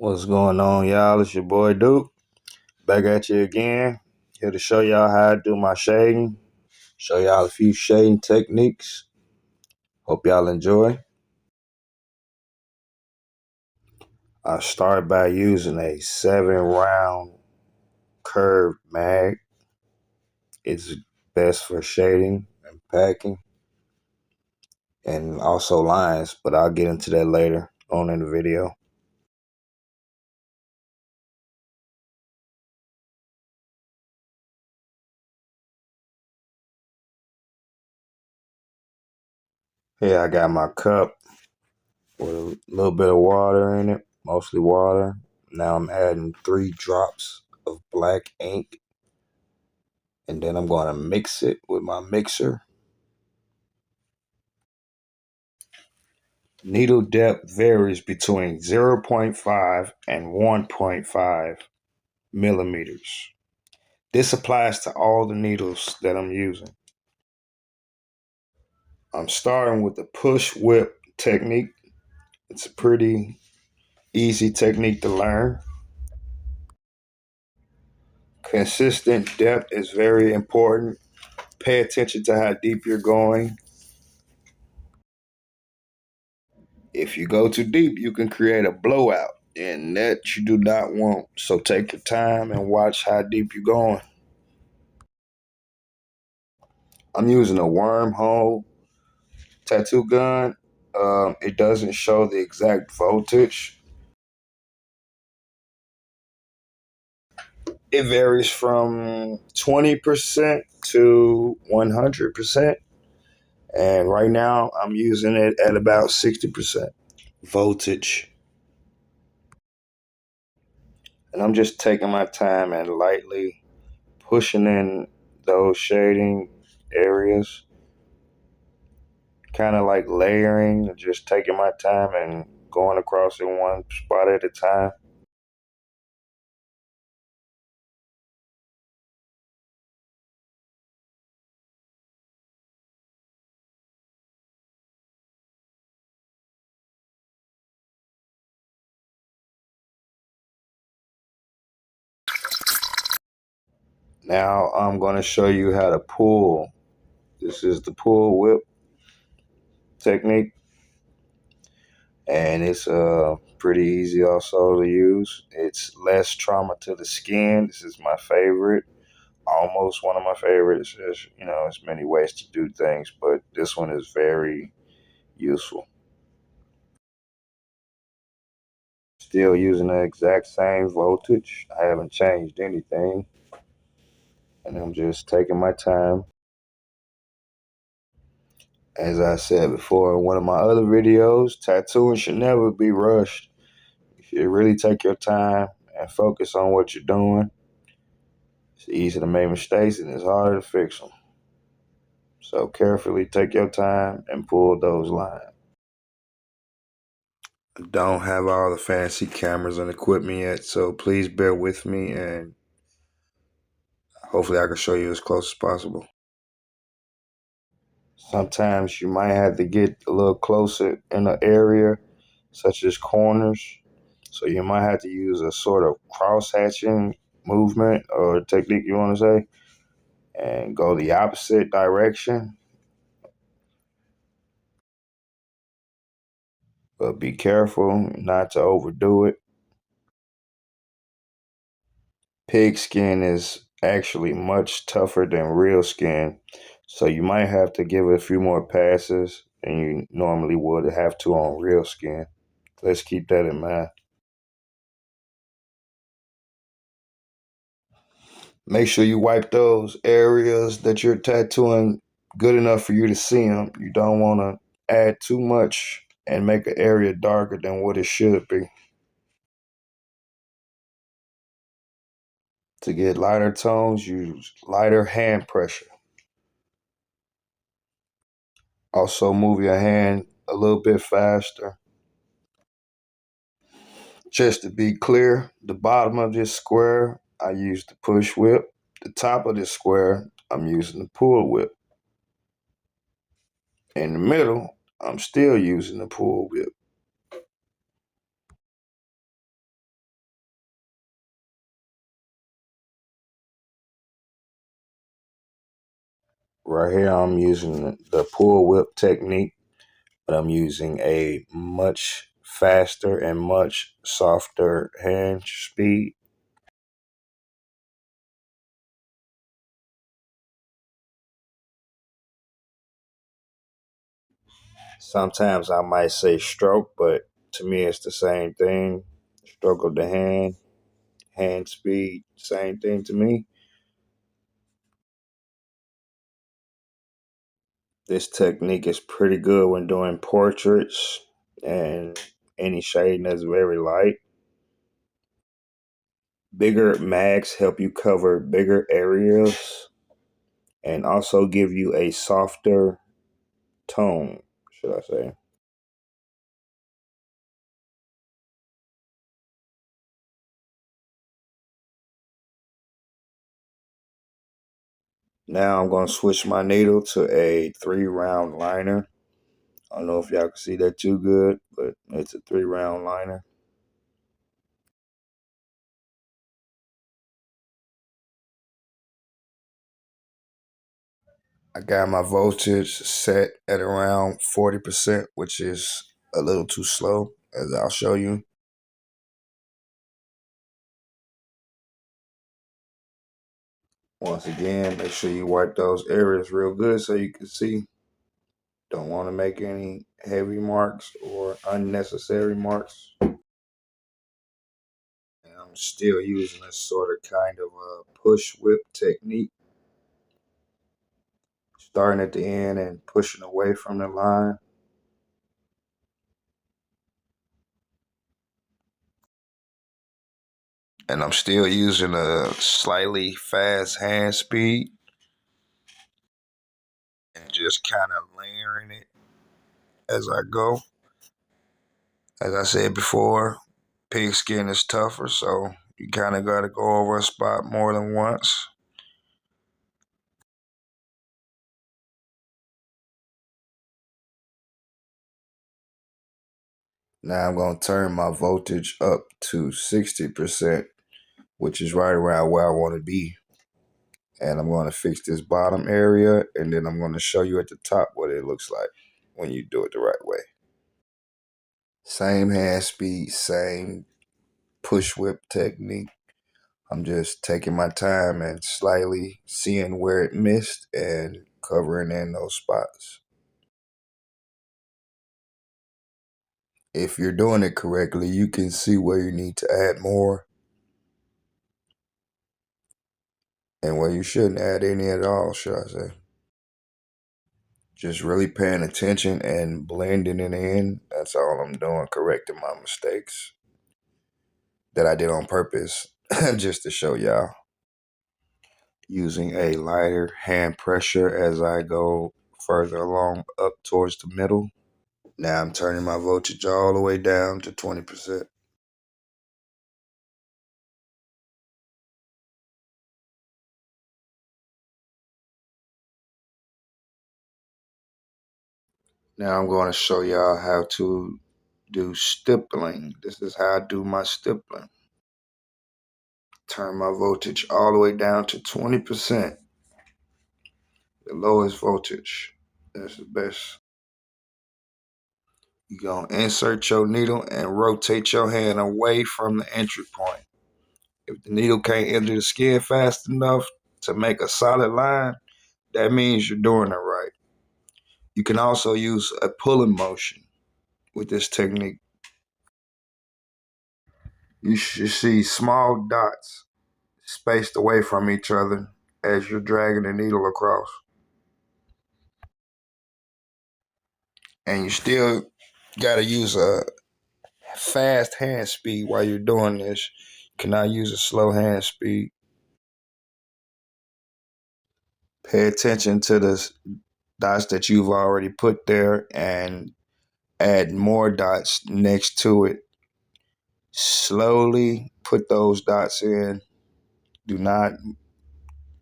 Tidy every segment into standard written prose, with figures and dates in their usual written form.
What's going on, y'all? It's your boy Duke. Back at you again. Here to show y'all how I do my shading. Show y'all a few shading techniques. Hope y'all enjoy. I start by using a 7-round curved mag. It's best for shading and packing and also lines, but I'll get into that later on in the video. Here I got my cup with a little bit of water in it, mostly water. Now I'm adding 3 drops of black ink, and then I'm going to mix it with my mixer. Needle depth varies between 0.5 and 1.5 millimeters. This applies to all the needles that I'm using. I'm starting with the push whip technique. It's a pretty easy technique to learn. Consistent depth is very important. Pay attention to how deep you're going. If you go too deep, you can create a blowout, and that you do not want. So take your time and watch how deep you're going. I'm using a wormhole tattoo gun. It doesn't show the exact voltage. It varies from 20% to 100%. And right now I'm using it at about 60% voltage. And I'm just taking my time and lightly pushing in those shading areas, kind of like layering, just taking my time and going across in one spot at a time. Now I'm going to show you how to pull. This is the pull whip technique, and it's pretty easy also to use. It's less trauma to the skin. This is my favorite, almost one of my favorites. There's many ways to do things, but this one is very useful. Still using the exact same voltage. I haven't changed anything, and I'm just taking my time. As I said before in one of my other videos, tattooing should never be rushed. You should really take your time and focus on what you're doing. It's easy to make mistakes and it's harder to fix them. So carefully take your time and pull those lines. I don't have all the fancy cameras and equipment yet, so please bear with me, and hopefully I can show you as close as possible. Sometimes you might have to get a little closer in an area, such as corners. So you might have to use a sort of cross-hatching movement or technique, you want to say, and go the opposite direction. But be careful not to overdo it. Pig skin is actually much tougher than real skin, so you might have to give it a few more passes than you normally would have to on real skin. Let's keep that in mind. Make sure you wipe those areas that you're tattooing good enough for you to see them. You don't want to add too much and make an area darker than what it should be. To get lighter tones, use lighter hand pressure. Also move your hand a little bit faster. Just to be clear, the bottom of this square, I use the push whip. The top of this square, I'm using the pull whip. In the middle, I'm still using the pull whip. Right here, I'm using the pull whip technique, but I'm using a much faster and much softer hand speed. Sometimes I might say stroke, but to me it's the same thing. Stroke of the hand, hand speed, same thing to me. This technique is pretty good when doing portraits and any shading that's very light. Bigger mags help you cover bigger areas and also give you a softer tone, should I say. Now I'm going to switch my needle to a 3 round liner. I don't know if y'all can see that too good, but it's a 3 round liner. I got my voltage set at around 40%, which is a little too slow, as I'll show you. Once again, make sure you wipe those areas real good so you can see. Don't want to make any heavy marks or unnecessary marks. And I'm still using a sort of kind of a push whip technique, starting at the end and pushing away from the line. And I'm still using a slightly fast hand speed and just kind of layering it as I go. As I said before, pig skin is tougher, so you kind of got to go over a spot more than once. Now I'm going to turn my voltage up to 60%, which is right around where I want to be. And I'm going to fix this bottom area, and then I'm going to show you at the top what it looks like when you do it the right way. Same hand speed, same push whip technique. I'm just taking my time and slightly seeing where it missed and covering in those spots. If you're doing it correctly, you can see where you need to add more and where you shouldn't add any at all, should I say. Just really paying attention and blending it in. That's all I'm doing, correcting my mistakes that I did on purpose just to show y'all. Using a lighter hand pressure as I go further along up towards the middle. Now I'm turning my voltage all the way down to 20%. Now I'm going to show y'all how to do stippling. This is how I do my stippling. Turn my voltage all the way down to 20%, the lowest voltage. That's the best. You're going to insert your needle and rotate your hand away from the entry point. If the needle can't enter the skin fast enough to make a solid line, that means you're doing it right. You can also use a pulling motion with this technique. You should see small dots spaced away from each other as you're dragging the needle across. And you still got to use a fast hand speed while you're doing this. You cannot use a slow hand speed. Pay attention to the dots that you've already put there and add more dots next to it. Slowly put those dots in. Do not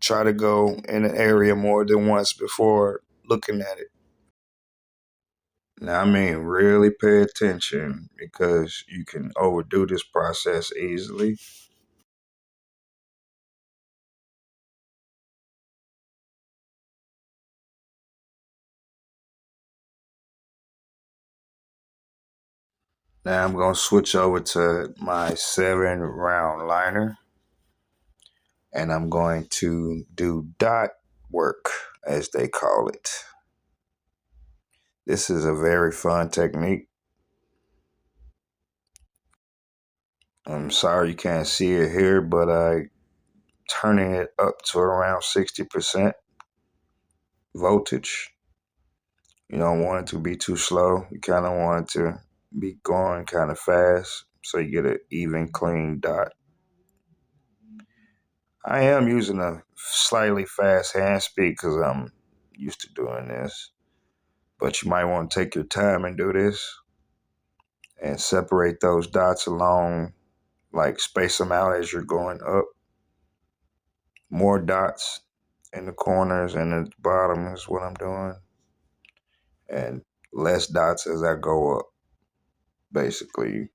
try to go in an area more than once before looking at it. Now, I mean, really pay attention because you can overdo this process easily. Now I'm going to switch over to my 7-round liner, and I'm going to do dot work, as they call it. This is a very fun technique. I'm sorry you can't see it here, but I turning it up to around 60% voltage. You don't want it to be too slow. You kind of want it to be going kind of fast so you get an even, clean dot. I am using a slightly fast hand speed because I'm used to doing this. But you might want to take your time and do this and separate those dots along, like space them out as you're going up. More dots in the corners and at the bottom is what I'm doing. And less dots as I go up, basically.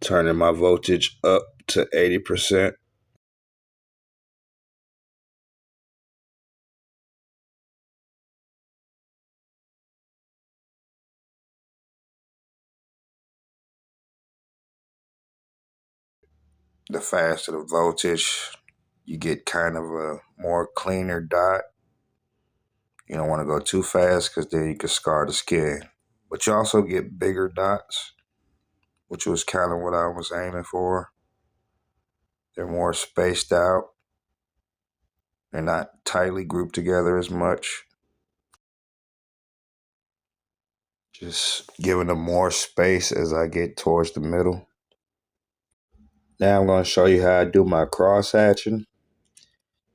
Turning my voltage up to 80%. The faster the voltage, you get kind of a more cleaner dot. You don't want to go too fast because then you can scar the skin. But you also get bigger dots, which was kind of what I was aiming for. They're more spaced out. They're not tightly grouped together as much. Just giving them more space as I get towards the middle. Now I'm going to show you how I do my cross hatching.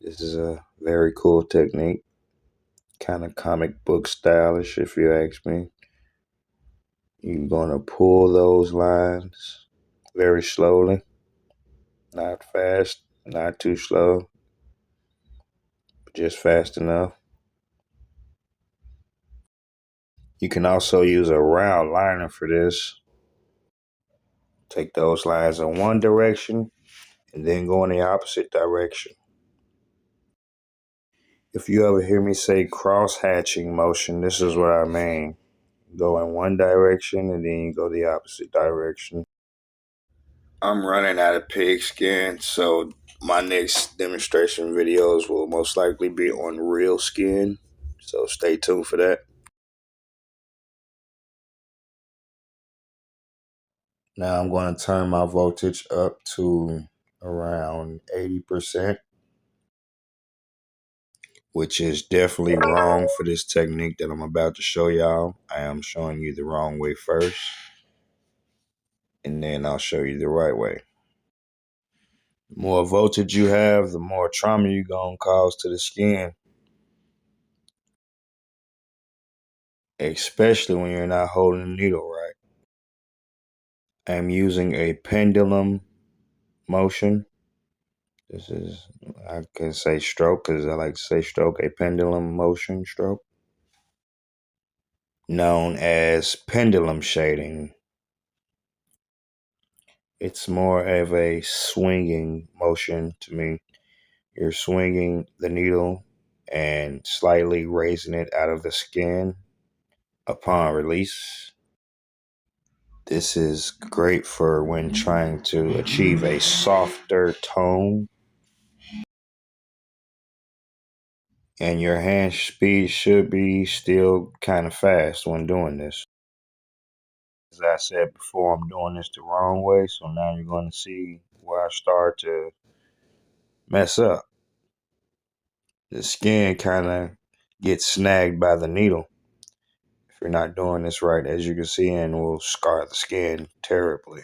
This is a very cool technique. Kind of comic book stylish, if you ask me. You're going to pull those lines very slowly, not fast, not too slow, but just fast enough. You can also use a round liner for this. Take those lines in one direction and then go in the opposite direction. If you ever hear me say cross hatching motion, this is what I mean. Go in one direction and then you go the opposite direction. I'm running out of pigskin, so my next demonstration videos will most likely be on real skin. So stay tuned for that. Now I'm going to turn my voltage up to around 80%, which is definitely wrong for this technique that I'm about to show y'all. I am showing you the wrong way first, and then I'll show you the right way. The more voltage you have, the more trauma you're going to cause to the skin, especially when you're not holding the needle right. I'm using a pendulum motion. This is, I can say stroke because I like to say stroke, a pendulum motion stroke, known as pendulum shading. It's more of a swinging motion to me. You're swinging the needle and slightly raising it out of the skin upon release. This is great for when trying to achieve a softer tone, and your hand speed should be still kind of fast when doing this. As I said before, I'm doing this the wrong way, so now you're going to see where I start to mess up. The skin kind of gets snagged by the needle if you're not doing this right, as you can see, and will scar the skin terribly.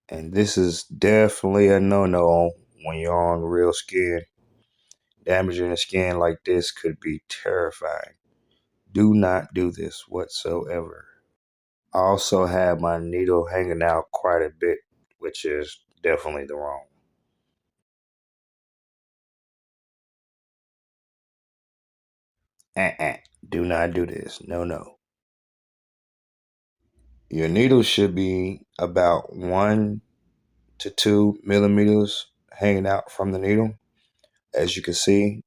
And this is definitely a no-no when you're on real skin. Damaging the skin like this could be terrifying. Do not do this whatsoever. I also have my needle hanging out quite a bit, which is definitely the wrong. Do not do this. No, no. Your needle should be about 1 to 2 millimeters hanging out from the needle. As you can see,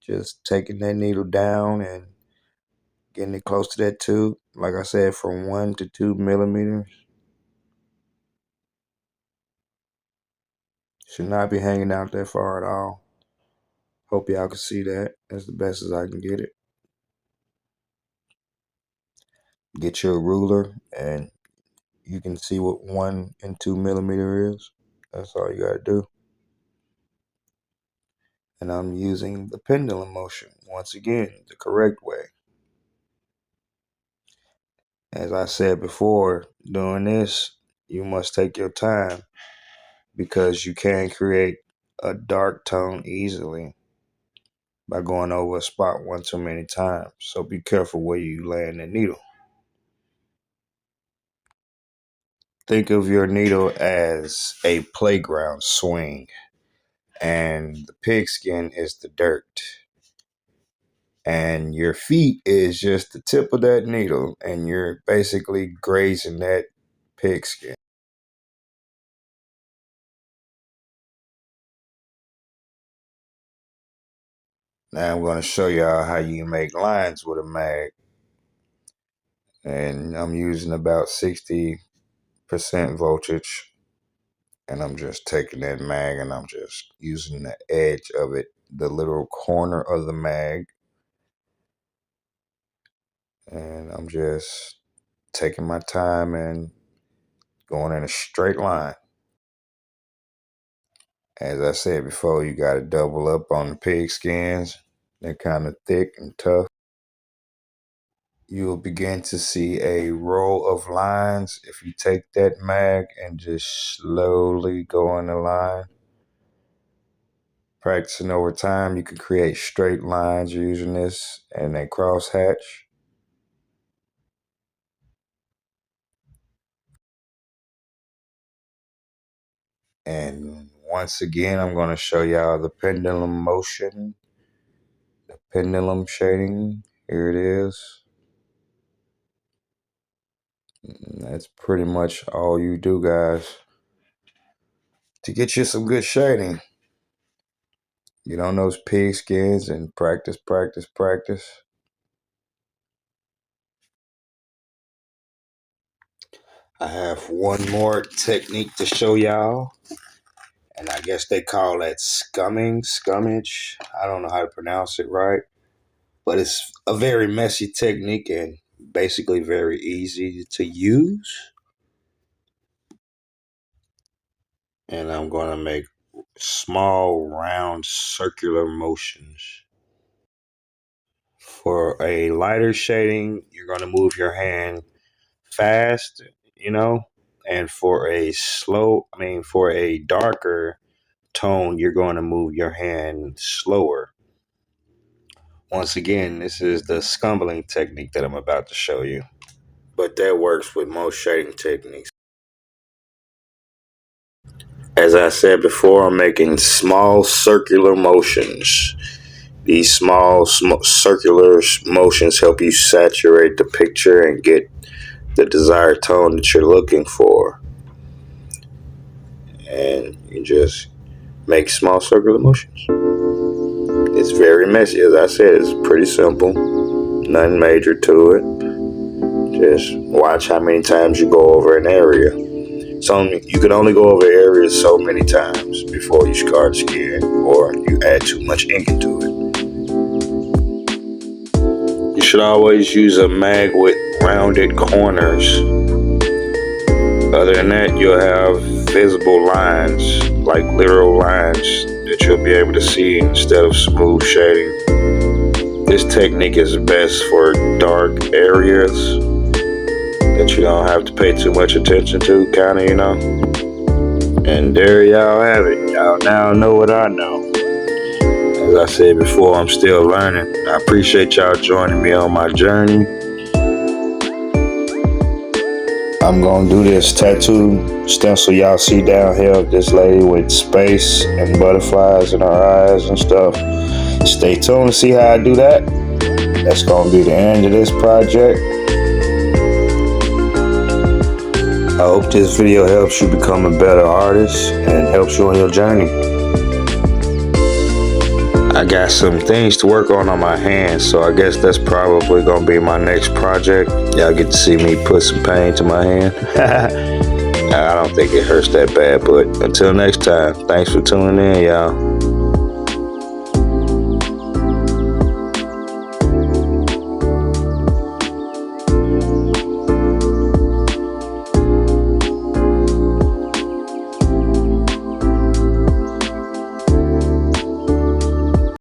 Just taking that needle down and getting it close to that tube. Like I said, from 1 to 2 millimeters. Should not be hanging out that far at all. Hope y'all can see that as the best as I can get it. Get your ruler and you can see what 1 and 2 millimeter is. That's all you gotta do. And I'm using the pendulum motion, once again, the correct way. As I said before, doing this, you must take your time because you can create a dark tone easily by going over a spot one too many times. So be careful where you land the needle. Think of your needle as a playground swing, and the pigskin is the dirt. And your feet is just the tip of that needle, and you're basically grazing that pigskin. Now I'm going to show y'all how you make lines with a mag. And I'm using about 60% voltage. And I'm just taking that mag and I'm just using the edge of it, the little corner of the mag. And I'm just taking my time and going in a straight line. As I said before, you got to double up on the pig skins. They're kind of thick and tough. You'll begin to see a row of lines if you take that mag and just slowly go in a line. Practicing over time, you can create straight lines using this and a crosshatch. And once again, I'm going to show y'all the pendulum motion, the pendulum shading. Here it is. And that's pretty much all you do, guys, to get you some good shading. Get on those pig skins and practice, practice, practice. I have one more technique to show y'all. And I guess they call that scummage. I don't know how to pronounce it right. But it's a very messy technique and basically very easy to use. And I'm going to make small, round, circular motions. For a lighter shading, you're going to move your hand fast, and for a darker tone, you're going to move your hand slower. Once again, this is the scumbling technique that I'm about to show you. But that works with most shading techniques. As I said before, I'm making small circular motions. These small circular motions help you saturate the picture and get the desired tone that you're looking for. And you just make small circular motions. It's very messy. As I said, it's pretty simple. Nothing major to it. Just watch how many times you go over an area. So you can only go over areas so many times before you scar the skin or you add too much ink into it. You should always use a mag with rounded corners. Other than that, you'll have visible lines, like literal lines that you'll be able to see instead of smooth shading. This technique is best for dark areas that you don't have to pay too much attention to, And there y'all have it. Y'all now know what I know. As I said before, I'm still learning. I appreciate y'all joining me on my journey. I'm gonna do this tattoo stencil y'all see down here of this lady with space and butterflies in her eyes and stuff. Stay tuned to see how I do that. That's gonna be the end of this project. I hope this video helps you become a better artist and helps you on your journey. I got some things to work on my hands, so I guess that's probably gonna be my next project. Y'all get to see me put some paint to my hand. I don't think it hurts that bad, but until next time, thanks for tuning in, y'all.